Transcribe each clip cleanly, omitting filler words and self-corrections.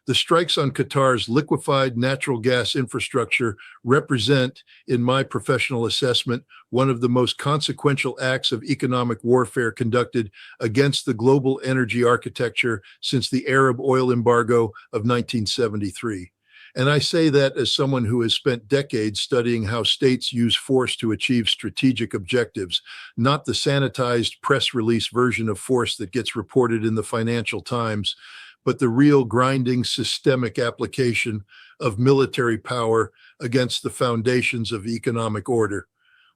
The strikes on Qatar's liquefied natural gas infrastructure represent, in my professional assessment, one of the most consequential acts of economic warfare conducted against the global energy architecture since the Arab oil embargo of 1973. And I say that as someone who has spent decades studying how states use force to achieve strategic objectives, not the sanitized press release version of force that gets reported in the Financial Times, but the real grinding systemic application of military power against the foundations of economic order.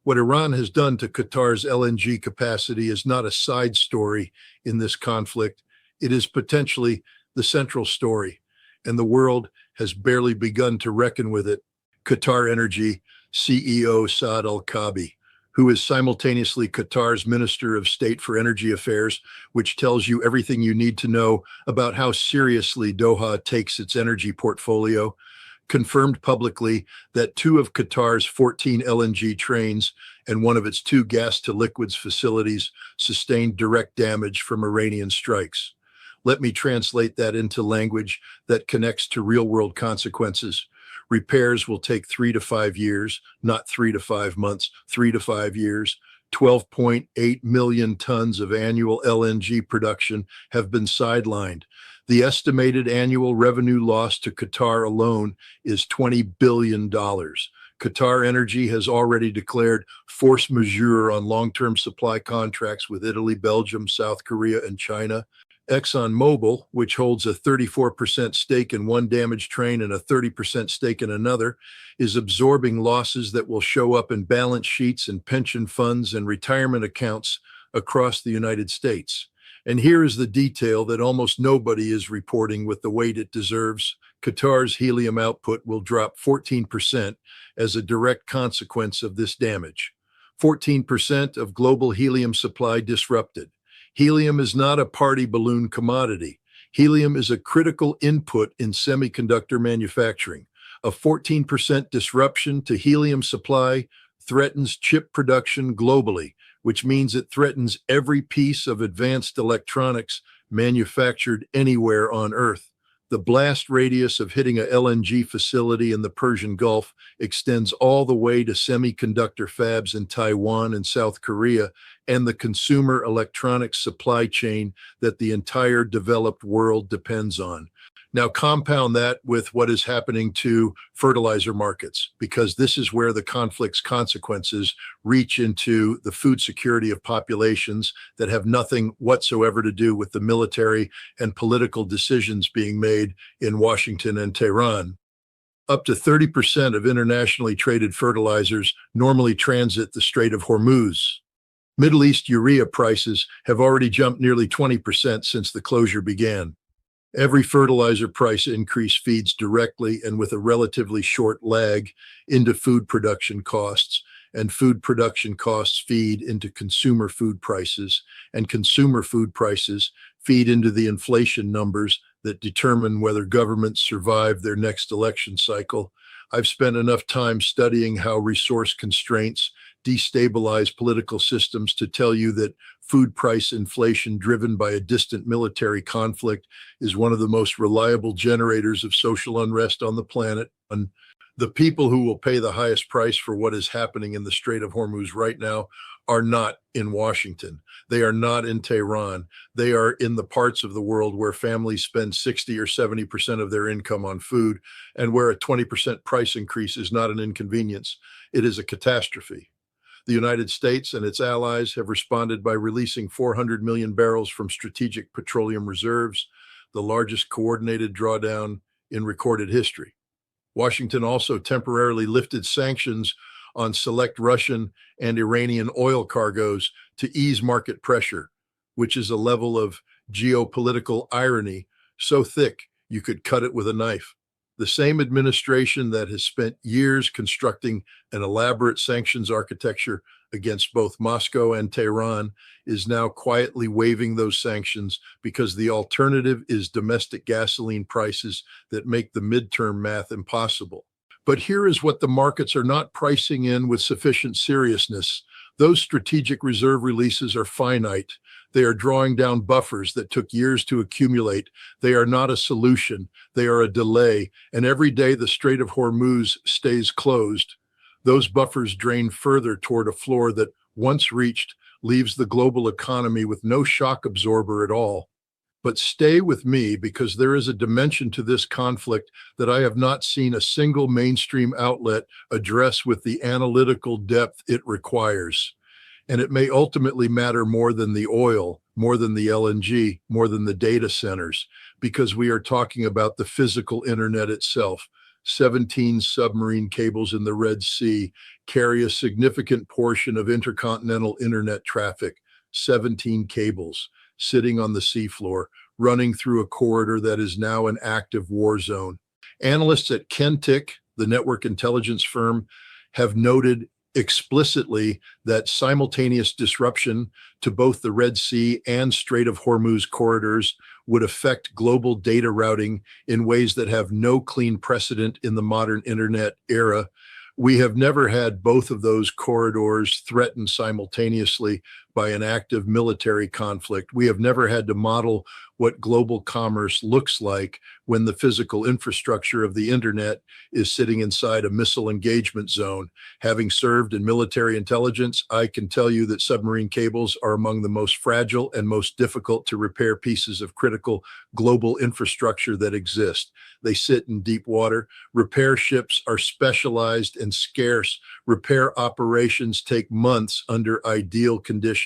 What Iran has done to Qatar's LNG capacity is not a side story in this conflict. It is potentially the central story, and the world has barely begun to reckon with it. Qatar Energy CEO Saad Al-Kaabi, who is simultaneously Qatar's Minister of State for Energy Affairs, which tells you everything you need to know about how seriously Doha takes its energy portfolio, confirmed publicly that 2 of Qatar's 14 LNG trains and one of its 2 gas-to-liquids facilities sustained direct damage from Iranian strikes. Let me translate that into language that connects to real-world consequences. Repairs will take 3 to 5 years, not 3 to 5 months, 3 to 5 years. 12.8 million tons of annual LNG production have been sidelined. The estimated annual revenue loss to Qatar alone is $20 billion. Qatar Energy has already declared force majeure on long-term supply contracts with Italy, Belgium, South Korea, and China. ExxonMobil, which holds a 34% stake in one damaged train and a 30% stake in another, is absorbing losses that will show up in balance sheets and pension funds and retirement accounts across the United States. And here is the detail that almost nobody is reporting with the weight it deserves. Qatar's helium output will drop 14% as a direct consequence of this damage. 14% of global helium supply disrupted. Helium is not a party balloon commodity. Helium is a critical input in semiconductor manufacturing. A 14% disruption to helium supply threatens chip production globally, which means it threatens every piece of advanced electronics manufactured anywhere on Earth. The blast radius of hitting a LNG facility in the Persian Gulf extends all the way to semiconductor fabs in Taiwan and South Korea and the consumer electronics supply chain that the entire developed world depends on. Now compound that with what is happening to fertilizer markets, because this is where the conflict's consequences reach into the food security of populations that have nothing whatsoever to do with the military and political decisions being made in Washington and Tehran. Up to 30% of internationally traded fertilizers normally transit the Strait of Hormuz. Middle East urea prices have already jumped nearly 20% since the closure began. Every fertilizer price increase feeds directly and with a relatively short lag into food production costs, and food production costs feed into consumer food prices, and consumer food prices feed into the inflation numbers that determine whether governments survive their next election cycle. I've spent enough time studying how resource constraints destabilize political systems to tell you that food price inflation driven by a distant military conflict is one of the most reliable generators of social unrest on the planet. And the people who will pay the highest price for what is happening in the Strait of Hormuz right now are not in Washington. They are not in Tehran. They are in the parts of the world where families spend 60 or 70% of their income on food, and where a 20% price increase is not an inconvenience. It is a catastrophe. The United States and its allies have responded by releasing 400 million barrels from strategic petroleum reserves, the largest coordinated drawdown in recorded history. Washington also temporarily lifted sanctions on select Russian and Iranian oil cargoes to ease market pressure, which is a level of geopolitical irony so thick you could cut it with a knife. The same administration that has spent years constructing an elaborate sanctions architecture against both Moscow and Tehran is now quietly waiving those sanctions because the alternative is domestic gasoline prices that make the midterm math impossible. But here is what the markets are not pricing in with sufficient seriousness. Those strategic reserve releases are finite. They are drawing down buffers that took years to accumulate. They are not a solution. They are a delay. And every day the Strait of Hormuz stays closed, those buffers drain further toward a floor that, once reached, leaves the global economy with no shock absorber at all. But stay with me, because there is a dimension to this conflict that I have not seen a single mainstream outlet address with the analytical depth it requires. And it may ultimately matter more than the oil, more than the LNG, more than the data centers, because we are talking about the physical internet itself. 17 submarine cables in the Red Sea carry a significant portion of intercontinental internet traffic. 17 cables sitting on the seafloor, running through a corridor that is now an active war zone. Analysts at Kentik, the network intelligence firm, have noted explicitly that simultaneous disruption to both the Red Sea and Strait of Hormuz corridors would affect global data routing in ways that have no clean precedent in the modern internet era. We have never had both of those corridors threatened simultaneously by an active military conflict. We have never had to model what global commerce looks like when the physical infrastructure of the internet is sitting inside a missile engagement zone. Having served in military intelligence, I can tell you that submarine cables are among the most fragile and most difficult to repair pieces of critical global infrastructure that exist. They sit in deep water. Repair ships are specialized and scarce. Repair operations take months under ideal conditions.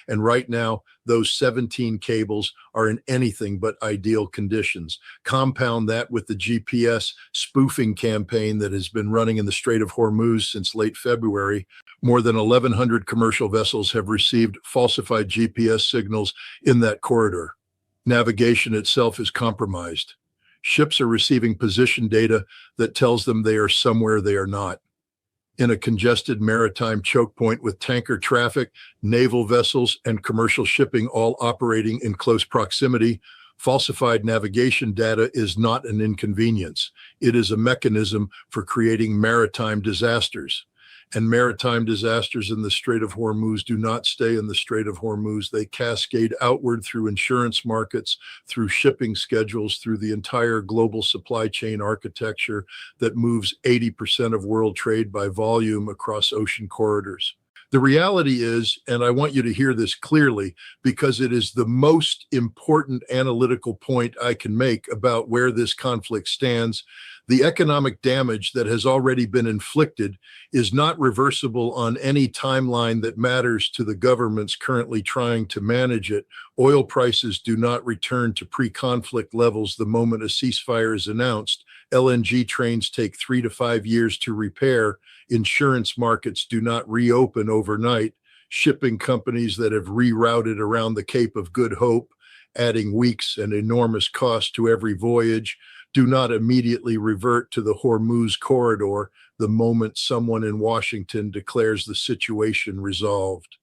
And right now, those 17 cables are in anything but ideal conditions. Compound that with the GPS spoofing campaign that has been running in the Strait of Hormuz since late February. More than 1,100 commercial vessels have received falsified GPS signals in that corridor. Navigation itself is compromised. Ships are receiving position data that tells them they are somewhere they are not. In a congested maritime choke point with tanker traffic, naval vessels, and commercial shipping all operating in close proximity, falsified navigation data is not an inconvenience. It is a mechanism for creating maritime disasters. And maritime disasters in the Strait of Hormuz do not stay in the Strait of Hormuz. They cascade outward through insurance markets, through shipping schedules, through the entire global supply chain architecture that moves 80% of world trade by volume across ocean corridors. The reality is, and I want you to hear this clearly, because it is the most important analytical point I can make about where this conflict stands. The economic damage that has already been inflicted is not reversible on any timeline that matters to the governments currently trying to manage it. Oil prices do not return to pre-conflict levels the moment a ceasefire is announced. LNG trains take 3 to 5 years to repair. Insurance markets do not reopen overnight. Shipping companies that have rerouted around the Cape of Good Hope, adding weeks and enormous cost to every voyage, do not immediately revert to the Hormuz corridor the moment someone in Washington declares the situation resolved.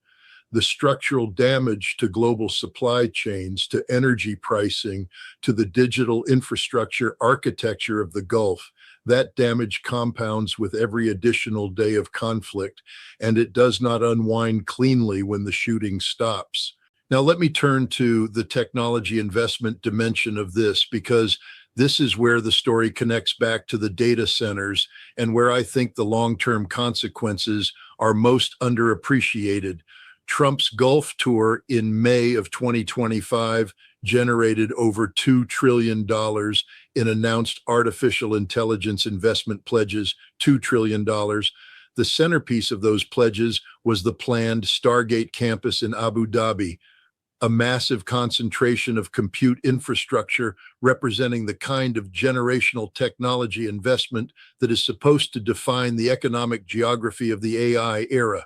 The structural damage to global supply chains, to energy pricing, to the digital infrastructure architecture of the Gulf, that damage compounds with every additional day of conflict, and it does not unwind cleanly when the shooting stops. Now, let me turn to the technology investment dimension of this, because this is where the story connects back to the data centers and where I think the long-term consequences are most underappreciated. Trump's Gulf tour in May of 2025 generated over $2 trillion in announced artificial intelligence investment pledges, $2 trillion. The centerpiece of those pledges was the planned Stargate campus in Abu Dhabi, a massive concentration of compute infrastructure representing the kind of generational technology investment that is supposed to define the economic geography of the AI era.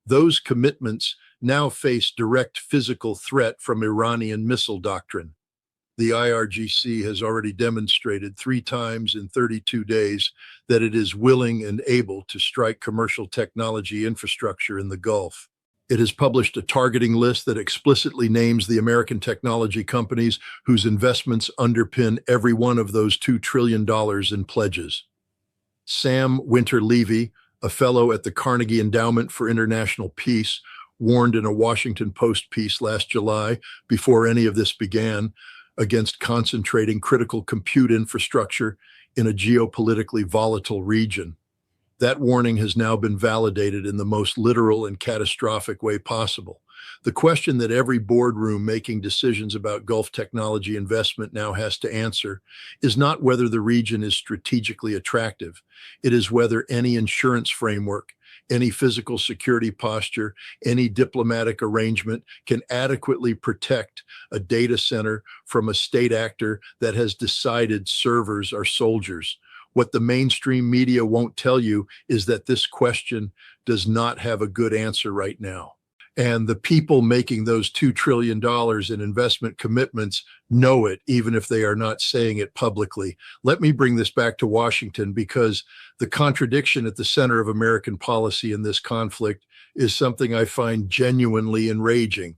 Those commitments now face direct physical threat from Iranian missile doctrine. The IRGC has already demonstrated 3 times in 32 days that it is willing and able to strike commercial technology infrastructure in the Gulf. It has published a targeting list that explicitly names the American technology companies whose investments underpin every one of those $2 trillion in pledges. Sam Winter-Levy, a fellow at the Carnegie Endowment for International Peace, warned in a Washington Post piece last July, before any of this began, against concentrating critical compute infrastructure in a geopolitically volatile region. That warning has now been validated in the most literal and catastrophic way possible. The question that every boardroom making decisions about Gulf technology investment now has to answer is not whether the region is strategically attractive. It is whether any insurance framework, any physical security posture, any diplomatic arrangement can adequately protect a data center from a state actor that has decided servers are soldiers. What the mainstream media won't tell you is that this question does not have a good answer right now. And the people making those $2 trillion in investment commitments know it, even if they are not saying it publicly. Let me bring this back to Washington, because the contradiction at the center of American policy in this conflict is something I find genuinely enraging.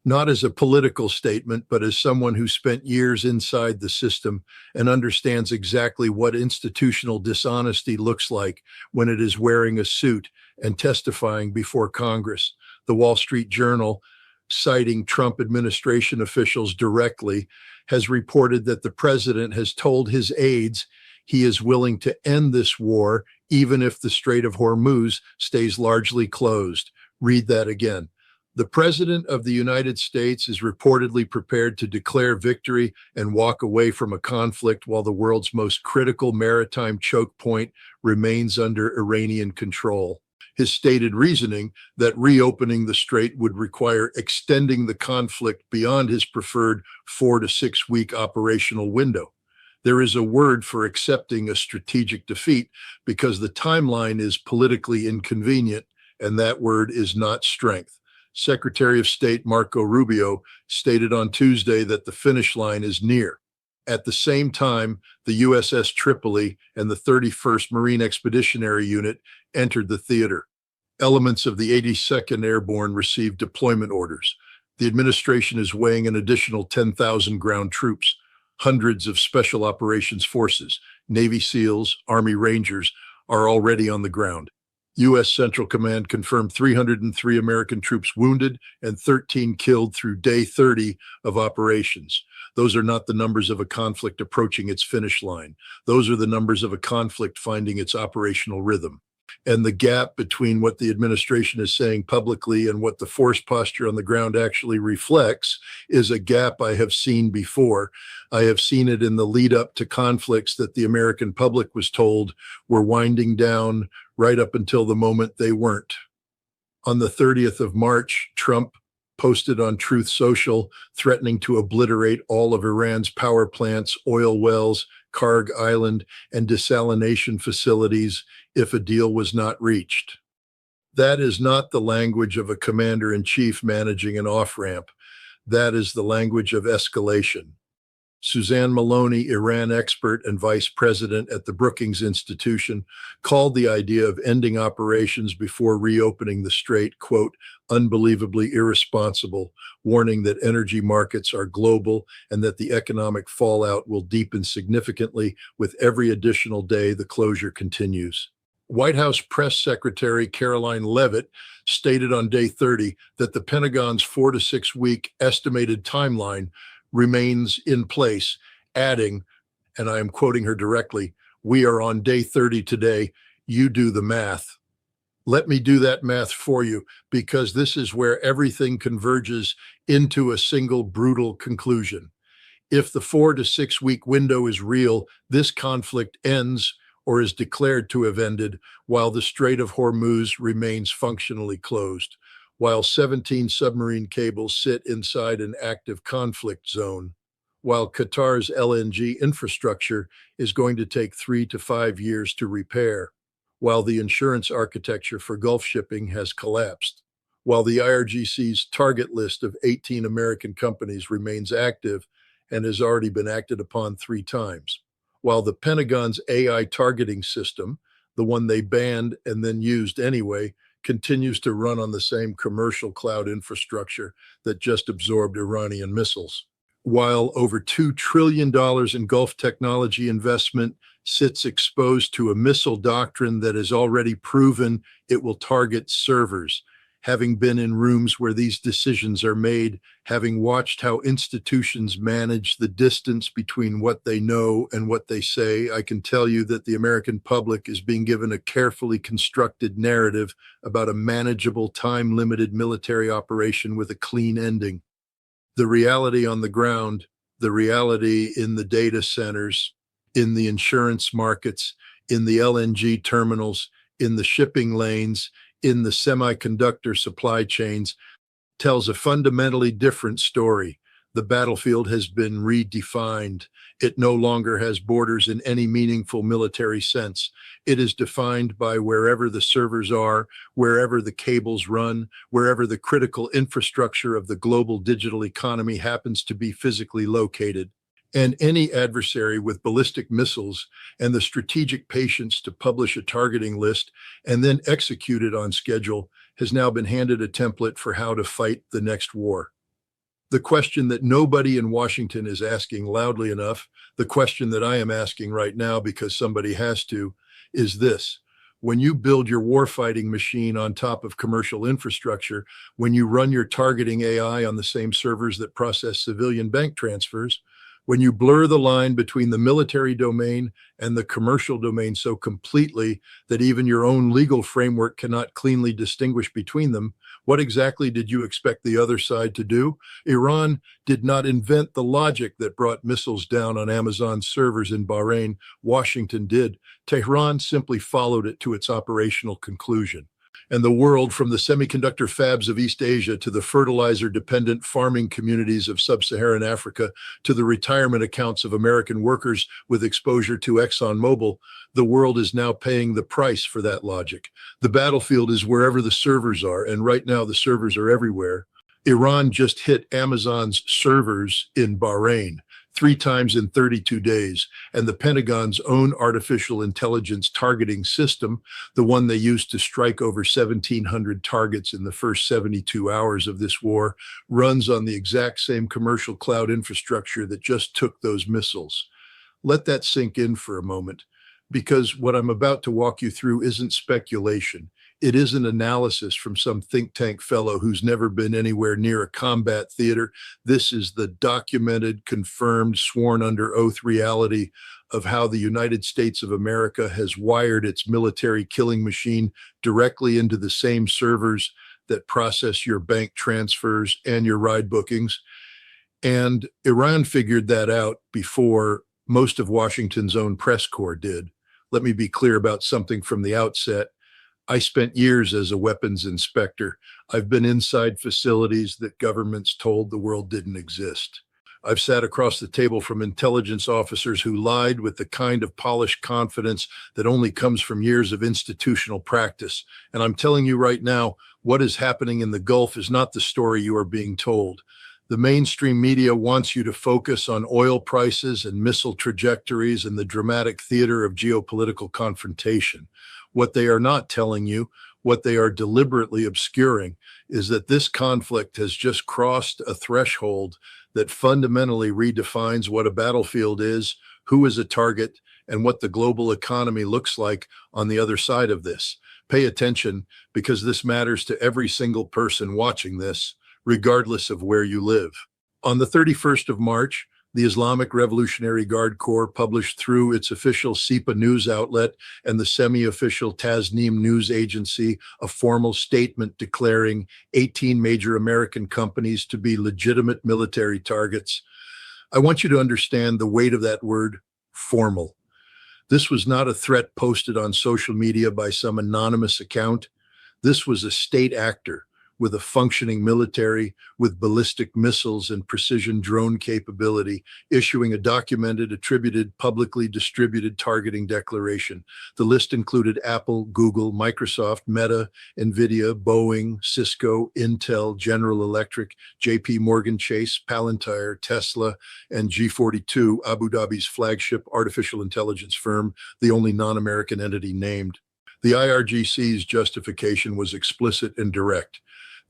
Not as a political statement, but as someone who spent years inside the system and understands exactly what institutional dishonesty looks like when it is wearing a suit and testifying before Congress. The Wall Street Journal, citing Trump administration officials directly, has reported that the president has told his aides he is willing to end this war even if the Strait of Hormuz stays largely closed. Read that again. The President of the United States is reportedly prepared to declare victory and walk away from a conflict while the world's most critical maritime choke point remains under Iranian control. His stated reasoning that reopening the strait would require extending the conflict beyond his preferred 4 to 6 week operational window. There is a word for accepting a strategic defeat because the timeline is politically inconvenient, and that word is not strength. Secretary of State Marco Rubio stated on Tuesday that the finish line is near. At the same time, the USS Tripoli and the 31st Marine Expeditionary Unit entered the theater. Elements of the 82nd Airborne received deployment orders. The administration is weighing an additional 10,000 ground troops. Hundreds of Special Operations Forces, Navy SEALs, Army Rangers are already on the ground. U.S. Central Command confirmed 303 American troops wounded and 13 killed through day 30 of operations. Those are not the numbers of a conflict approaching its finish line. Those are the numbers of a conflict finding its operational rhythm. And the gap between what the administration is saying publicly and what the force posture on the ground actually reflects is a gap I have seen before. I have seen it in the lead up to conflicts that the American public was told were winding down right up until the moment they weren't. On the 30th of March, Trump posted on Truth Social, threatening to obliterate all of Iran's power plants, oil wells, Karg Island, and desalination facilities if a deal was not reached. That is not the language of a commander-in-chief managing an off-ramp. That is the language of escalation. Suzanne Maloney, Iran expert and vice president at the Brookings Institution, called the idea of ending operations before reopening the strait, quote, unbelievably irresponsible, warning that energy markets are global and that the economic fallout will deepen significantly with every additional day the closure continues. White House Press Secretary Caroline Leavitt stated on day 30 that the Pentagon's 4 to 6 week estimated timeline remains in place, adding, and I am quoting her directly, "We are on day 30 today. You do the math." Let me do that math for you, because this is where everything converges into a single brutal conclusion. If the 4 to 6 week window is real, this conflict ends or is declared to have ended while the Strait of Hormuz remains functionally closed, while 17 submarine cables sit inside an active conflict zone, while Qatar's LNG infrastructure is going to take 3 to 5 years to repair, while the insurance architecture for Gulf shipping has collapsed, while the IRGC's target list of 18 American companies remains active and has already been acted upon 3 times, while the Pentagon's AI targeting system, the one they banned and then used anyway, continues to run on the same commercial cloud infrastructure that just absorbed Iranian missiles. While over $2 trillion in Gulf technology investment sits exposed to a missile doctrine that has already proven it will target servers, having been in rooms where these decisions are made, having watched how institutions manage the distance between what they know and what they say, I can tell you that the American public is being given a carefully constructed narrative about a manageable, time-limited military operation with a clean ending. The reality on the ground, the reality in the data centers, in the insurance markets, in the LNG terminals, in the shipping lanes, in the semiconductor supply chains, tells a fundamentally different story. The battlefield has been redefined. It no longer has borders in any meaningful military sense. It is defined by wherever the servers are, wherever the cables run, wherever the critical infrastructure of the global digital economy happens to be physically located. And any adversary with ballistic missiles and the strategic patience to publish a targeting list and then execute it on schedule has now been handed a template for how to fight the next war. The question that nobody in Washington is asking loudly enough, the question that I am asking right now because somebody has to, is this. When you build your warfighting machine on top of commercial infrastructure, when you run your targeting AI on the same servers that process civilian bank transfers, when you blur the line between the military domain and the commercial domain so completely that even your own legal framework cannot cleanly distinguish between them, what exactly did you expect the other side to do? Iran did not invent the logic that brought missiles down on Amazon's servers in Bahrain. Washington did. Tehran simply followed it to its operational conclusion. And the world, from the semiconductor fabs of East Asia to the fertilizer-dependent farming communities of sub-Saharan Africa to the retirement accounts of American workers with exposure to ExxonMobil, the world is now paying the price for that logic. The battlefield is wherever the servers are, and right now the servers are everywhere. Iran just hit Amazon's servers in Bahrain 3 times in 32 days, and the Pentagon's own artificial intelligence targeting system, the one they used to strike over 1,700 targets in the first 72 hours of this war, runs on the exact same commercial cloud infrastructure that just took those missiles. Let that sink in for a moment, because what I'm about to walk you through isn't speculation. It is an analysis from some think tank fellow who's never been anywhere near a combat theater. This is the documented, confirmed, sworn under oath reality of how the United States of America has wired its military killing machine directly into the same servers that process your bank transfers and your ride bookings. And Iran figured that out before most of Washington's own press corps did. Let me be clear about something from the outset. I spent years as a weapons inspector. I've been inside facilities that governments told the world didn't exist. I've sat across the table from intelligence officers who lied with the kind of polished confidence that only comes from years of institutional practice. And I'm telling you right now, what is happening in the Gulf is not the story you are being told. The mainstream media wants you to focus on oil prices and missile trajectories and the dramatic theater of geopolitical confrontation. What they are not telling you, what they are deliberately obscuring, is that this conflict has just crossed a threshold that fundamentally redefines what a battlefield is, who is a target, and what the global economy looks like on the other side of this. Pay attention, because this matters to every single person watching this, regardless of where you live. On the 31st of March, the Islamic Revolutionary Guard Corps published through its official SIPA news outlet and the semi-official Tasnim news agency a formal statement declaring 18 major American companies to be legitimate military targets. I want you to understand the weight of that word, formal. This was not a threat posted on social media by some anonymous account. This was a state actor with a functioning military, with ballistic missiles and precision drone capability, issuing a documented, attributed, publicly distributed targeting declaration. The list included Apple, Google, Microsoft, Meta, NVIDIA, Boeing, Cisco, Intel, General Electric, JP Morgan Chase, Palantir, Tesla, and G42, Abu Dhabi's flagship artificial intelligence firm, the only non-American entity named. The IRGC's justification was explicit and direct.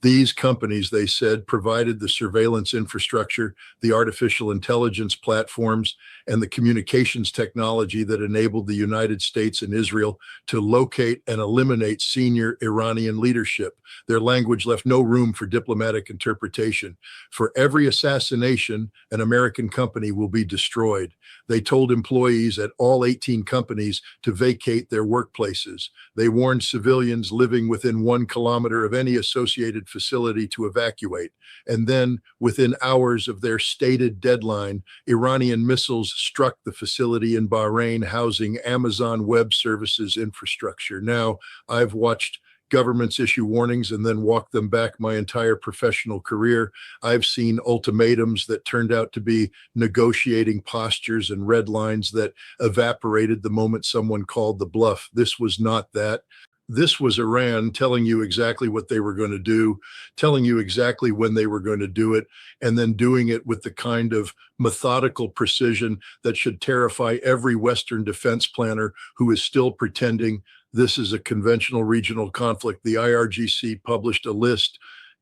These companies, they said, provided the surveillance infrastructure, the artificial intelligence platforms, and the communications technology that enabled the United States and Israel to locate and eliminate senior Iranian leadership. Their language left no room for diplomatic interpretation. For every assassination, an American company will be destroyed. They told employees at all 18 companies to vacate their workplaces. They warned civilians living within 1 kilometer of any associated facility to evacuate. And then, within hours of their stated deadline, Iranian missiles struck the facility in Bahrain housing Amazon Web Services infrastructure. Now, I've watched governments issue warnings and then walk them back my entire professional career. I've seen ultimatums that turned out to be negotiating postures and red lines that evaporated the moment someone called the bluff. This was not that. This was Iran telling you exactly what they were going to do, telling you exactly when they were going to do it, and then doing it with the kind of methodical precision that should terrify every Western defense planner who is still pretending this is a conventional regional conflict. The IRGC published a list.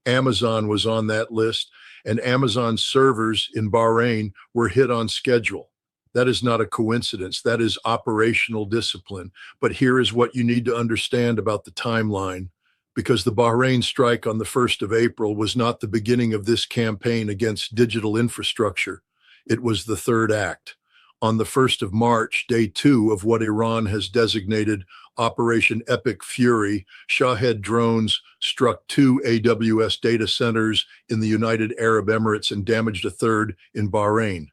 Amazon was on that list, and Amazon's servers in Bahrain were hit on schedule. That is not a coincidence. That is operational discipline. But here is what you need to understand about the timeline, because the Bahrain strike on the 1st of April was not the beginning of this campaign against digital infrastructure. It was the third act. On the 1st of March, day 2 of what Iran has designated Operation Epic Fury, Shahed drones struck 2 AWS data centers in the United Arab Emirates and damaged a third in Bahrain.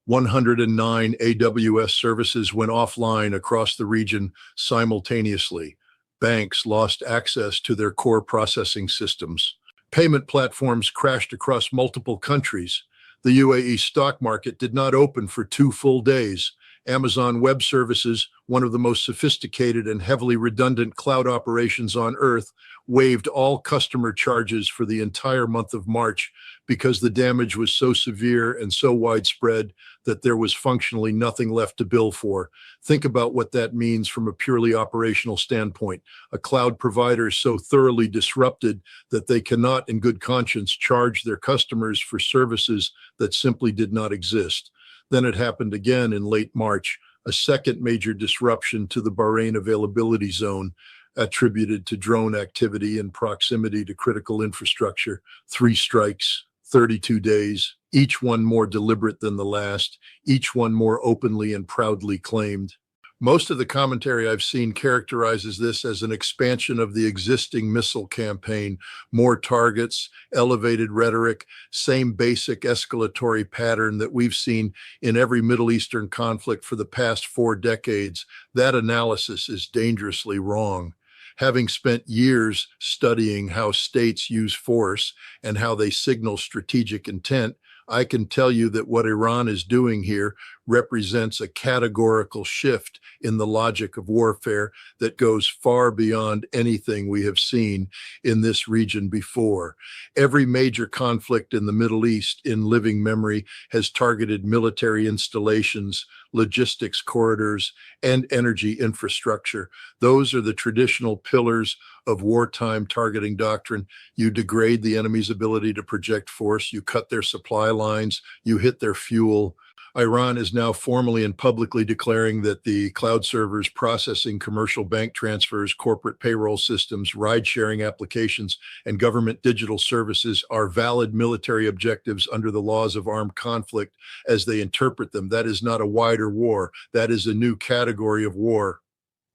109 AWS services went offline across the region simultaneously. Banks lost access to their core processing systems. Payment platforms crashed across multiple countries. The UAE stock market did not open for 2 full days. Amazon Web Services, one of the most sophisticated and heavily redundant cloud operations on Earth, waived all customer charges for the entire month of March because the damage was so severe and so widespread that there was functionally nothing left to bill for. Think about what that means from a purely operational standpoint. A cloud provider is so thoroughly disrupted that they cannot, in good conscience, charge their customers for services that simply did not exist. Then it happened again in late March, a second major disruption to the Bahrain availability zone, attributed to drone activity in proximity to critical infrastructure. 3 strikes, 32 days, each one more deliberate than the last, each one more openly and proudly claimed. Most of the commentary I've seen characterizes this as an expansion of the existing missile campaign, more targets, elevated rhetoric, same basic escalatory pattern that we've seen in every Middle Eastern conflict for the past 4 decades. That analysis is dangerously wrong. Having spent years studying how states use force and how they signal strategic intent, I can tell you that what Iran is doing here represents a categorical shift in the logic of warfare that goes far beyond anything we have seen in this region before. Every major conflict in the Middle East in living memory has targeted military installations, logistics corridors, and energy infrastructure. Those are the traditional pillars of wartime targeting doctrine. You degrade the enemy's ability to project force, you cut their supply lines, you hit their fuel. Iran is now formally and publicly declaring that the cloud servers processing commercial bank transfers, corporate payroll systems, ride-sharing applications, and government digital services are valid military objectives under the laws of armed conflict as they interpret them. That is not a wider war. That is a new category of war.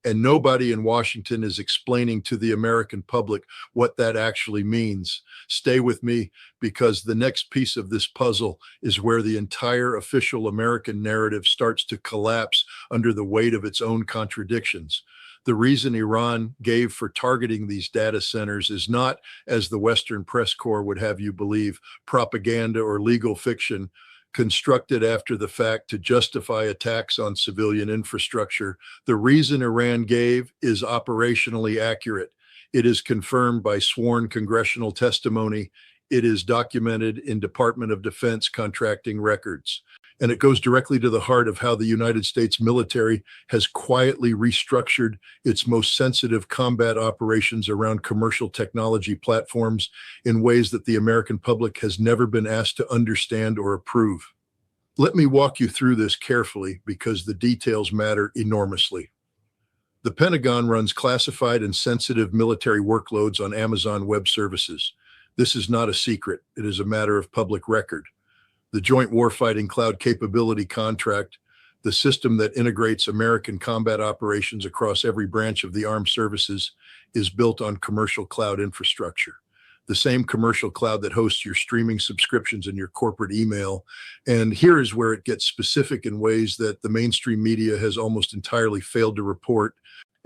And nobody in Washington is explaining to the American public what that actually means. Stay with me, because the next piece of this puzzle is where the entire official American narrative starts to collapse under the weight of its own contradictions. The reason Iran gave for targeting these data centers is not, as the Western press corps would have you believe, propaganda or legal fiction constructed after the fact to justify attacks on civilian infrastructure. The reason Iran gave is operationally accurate. It is confirmed by sworn congressional testimony. It is documented in Department of Defense contracting records. And it goes directly to the heart of how the United States military has quietly restructured its most sensitive combat operations around commercial technology platforms in ways that the American public has never been asked to understand or approve. Let me walk you through this carefully because the details matter enormously. The Pentagon runs classified and sensitive military workloads on Amazon Web Services. This is not a secret. It is a matter of public record. The Joint Warfighting Cloud Capability Contract, the system that integrates American combat operations across every branch of the armed services, is built on commercial cloud infrastructure. The same commercial cloud that hosts your streaming subscriptions and your corporate email. And here is where it gets specific in ways that the mainstream media has almost entirely failed to report.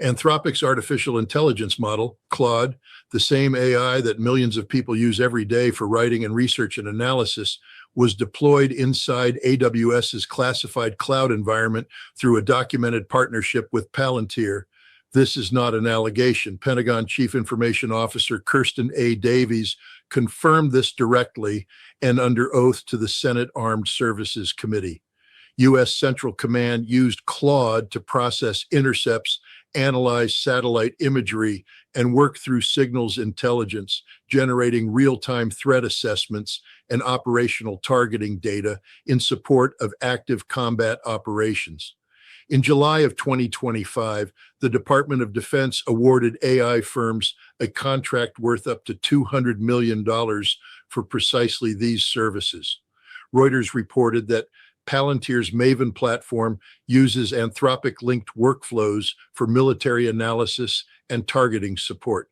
Anthropic's artificial intelligence model, Claude, the same AI that millions of people use every day for writing and research and analysis, was deployed inside AWS's classified cloud environment through a documented partnership with Palantir. This is not an allegation. Pentagon Chief Information Officer Kirsten A. Davies confirmed this directly and under oath to the Senate Armed Services Committee. U.S. Central Command used Claude to process intercepts, analyze satellite imagery, and work through signals intelligence, generating real-time threat assessments and operational targeting data in support of active combat operations. In July of 2025, the Department of Defense awarded AI firms a contract worth up to $200 million for precisely these services. Reuters reported that Palantir's Maven platform uses Anthropic-linked workflows for military analysis and targeting support.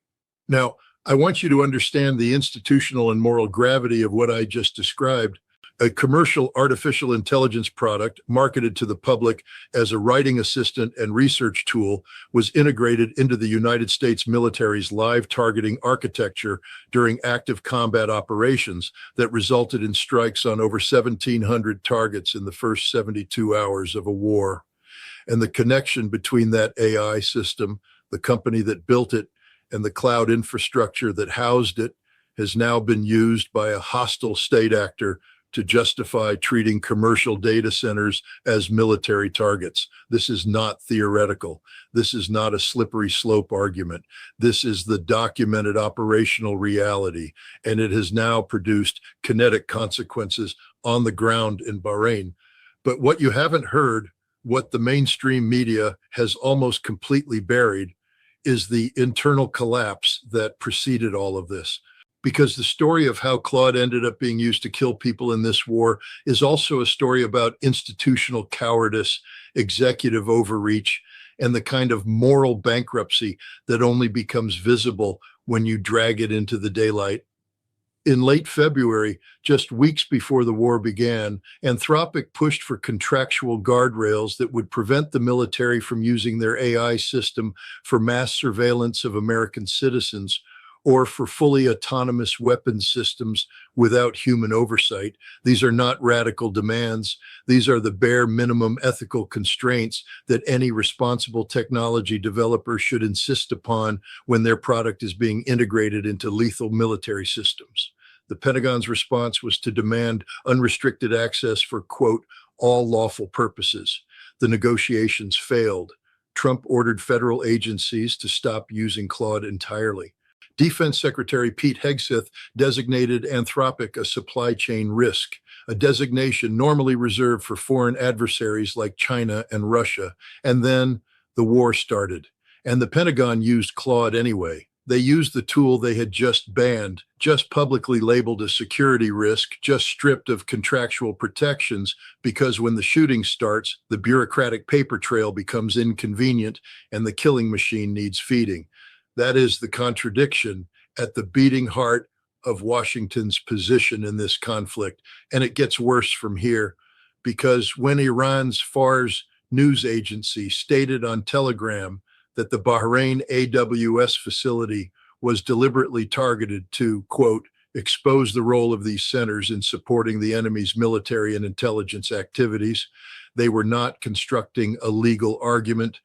Now, I want you to understand the institutional and moral gravity of what I just described. A commercial artificial intelligence product marketed to the public as a writing assistant and research tool was integrated into the United States military's live targeting architecture during active combat operations that resulted in strikes on over 1,700 targets in the first 72 hours of a war. And the connection between that AI system, the company that built it, and the cloud infrastructure that housed it has now been used by a hostile state actor to justify treating commercial data centers as military targets. This is not theoretical. This is not a slippery slope argument. This is the documented operational reality, and it has now produced kinetic consequences on the ground in Bahrain. But what you haven't heard, what the mainstream media has almost completely buried, is the internal collapse that preceded all of this. Because the story of how Claude ended up being used to kill people in this war is also a story about institutional cowardice, executive overreach, and the kind of moral bankruptcy that only becomes visible when you drag it into the daylight. In late February, just weeks before the war began, Anthropic pushed for contractual guardrails that would prevent the military from using their AI system for mass surveillance of American citizens or for fully autonomous weapons systems without human oversight. These are not radical demands. These are the bare minimum ethical constraints that any responsible technology developer should insist upon when their product is being integrated into lethal military systems. The Pentagon's response was to demand unrestricted access for, quote, all lawful purposes. The negotiations failed. Trump ordered federal agencies to stop using Claude entirely. Defense Secretary Pete Hegseth designated Anthropic a supply chain risk, a designation normally reserved for foreign adversaries like China and Russia. And then the war started, and the Pentagon used Claude anyway. They used the tool they had just banned, just publicly labeled a security risk, just stripped of contractual protections, because when the shooting starts, the bureaucratic paper trail becomes inconvenient and the killing machine needs feeding. That is the contradiction at the beating heart of Washington's position in this conflict. And it gets worse from here, because when Iran's Fars news agency stated on Telegram that the Bahrain AWS facility was deliberately targeted to, quote, expose the role of these centers in supporting the enemy's military and intelligence activities, they were not constructing a legal argument.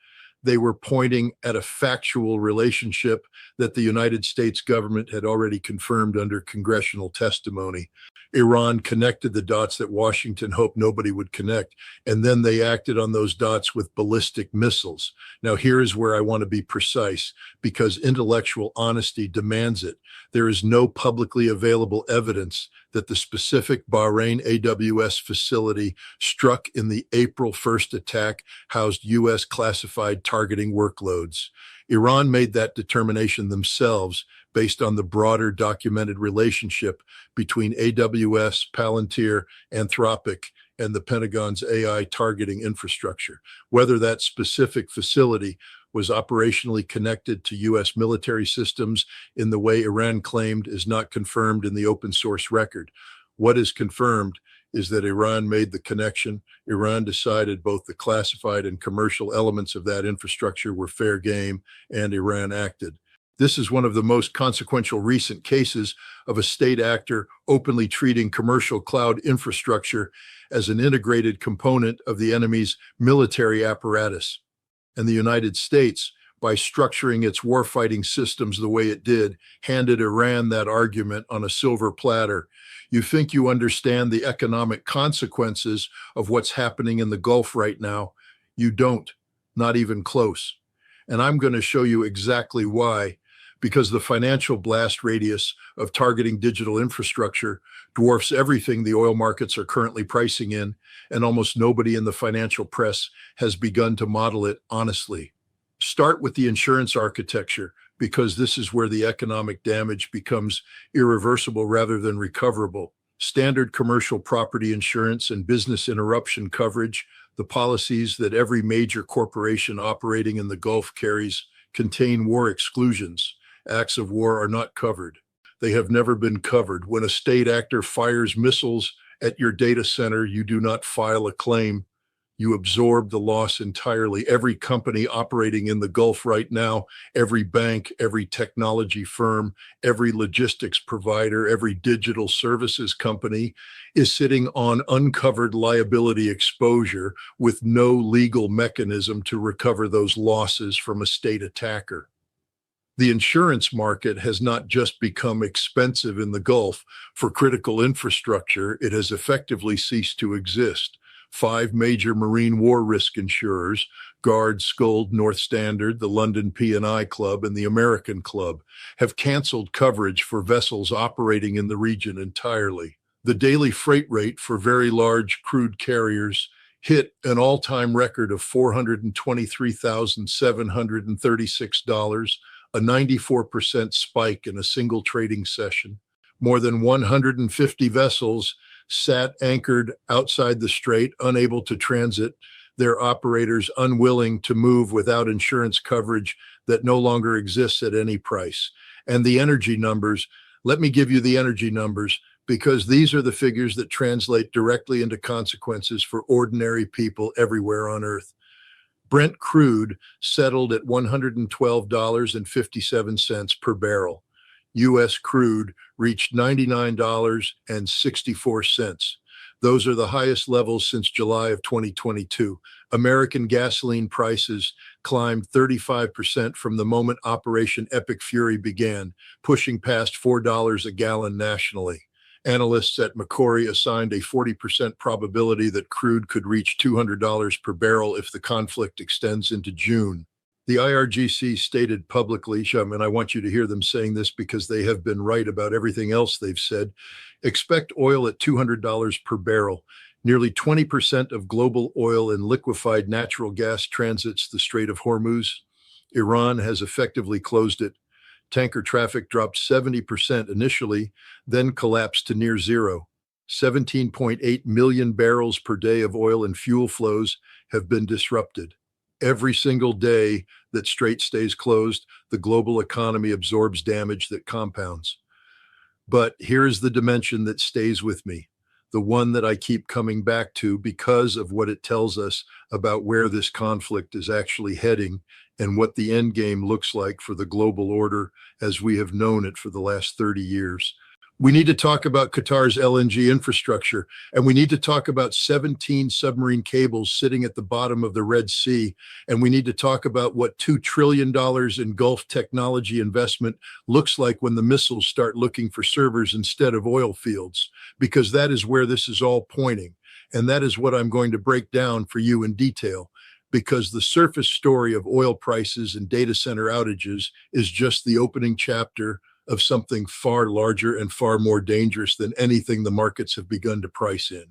They were pointing at a factual relationship that the United States government had already confirmed under congressional testimony. Iran connected the dots that Washington hoped nobody would connect, and then they acted on those dots with ballistic missiles. Now, here is where I want to be precise, because intellectual honesty demands it. There is no publicly available evidence that the specific Bahrain AWS facility struck in the April 1st attack housed U.S. classified targeting workloads. Iran made that determination themselves based on the broader documented relationship between AWS, Palantir, Anthropic, and the Pentagon's AI targeting infrastructure. Whether that specific facility was operationally connected to U.S. military systems in the way Iran claimed is not confirmed in the open source record. What is confirmed is that Iran made the connection. Iran decided both the classified and commercial elements of that infrastructure were fair game, and Iran acted. This is one of the most consequential recent cases of a state actor openly treating commercial cloud infrastructure as an integrated component of the enemy's military apparatus. And the United States, by structuring its warfighting systems the way it did, handed Iran that argument on a silver platter. You think you understand the economic consequences of what's happening in the Gulf right now? You don't, not even close. And I'm going to show you exactly why. Because the financial blast radius of targeting digital infrastructure dwarfs everything the oil markets are currently pricing in, and almost nobody in the financial press has begun to model it honestly. Start with the insurance architecture, because this is where the economic damage becomes irreversible rather than recoverable. Standard commercial property insurance and business interruption coverage, the policies that every major corporation operating in the Gulf carries, contain war exclusions. Acts of war are not covered. They have never been covered. When a state actor fires missiles at your data center, you do not file a claim. You absorb the loss entirely. Every company operating in the Gulf right now, every bank, every technology firm, every logistics provider, every digital services company is sitting on uncovered liability exposure with no legal mechanism to recover those losses from a state attacker. The insurance market has not just become expensive in the Gulf for critical infrastructure, it has effectively ceased to exist. 5 major marine war risk insurers, Guard, Skuld, North Standard, the London P&I Club, and the American Club, have canceled coverage for vessels operating in the region entirely. The daily freight rate for very large crude carriers hit an all-time record of $423,736, a 94% spike in a single trading session. More than 150 vessels sat anchored outside the strait, unable to transit, their operators unwilling to move without insurance coverage that no longer exists at any price. And the energy numbers, let me give you the energy numbers, because these are the figures that translate directly into consequences for ordinary people everywhere on Earth. Brent crude settled at $112.57 per barrel. U.S. crude reached $99.64. Those are the highest levels since July of 2022. American gasoline prices climbed 35% from the moment Operation Epic Fury began, pushing past $4 a gallon nationally. Analysts at Macquarie assigned a 40% probability that crude could reach $200 per barrel if the conflict extends into June. The IRGC stated publicly, and I want you to hear them saying this because they have been right about everything else they've said, expect oil at $200 per barrel. Nearly 20% of global oil and liquefied natural gas transits the Strait of Hormuz. Iran has effectively closed it. Tanker traffic dropped 70% initially, then collapsed to near zero. 17.8 million barrels per day of oil and fuel flows have been disrupted. Every single day that strait stays closed, the global economy absorbs damage that compounds. But here's the dimension that stays with me, the one that I keep coming back to because of what it tells us about where this conflict is actually heading and what the end game looks like for the global order as we have known it for the last 30 years. We need to talk about Qatar's LNG infrastructure, and we need to talk about 17 submarine cables sitting at the bottom of the Red Sea. And we need to talk about what $2 trillion in Gulf technology investment looks like when the missiles start looking for servers instead of oil fields, because that is where this is all pointing. And that is what I'm going to break down for you in detail, because the surface story of oil prices and data center outages is just the opening chapter of something far larger and far more dangerous than anything the markets have begun to price in.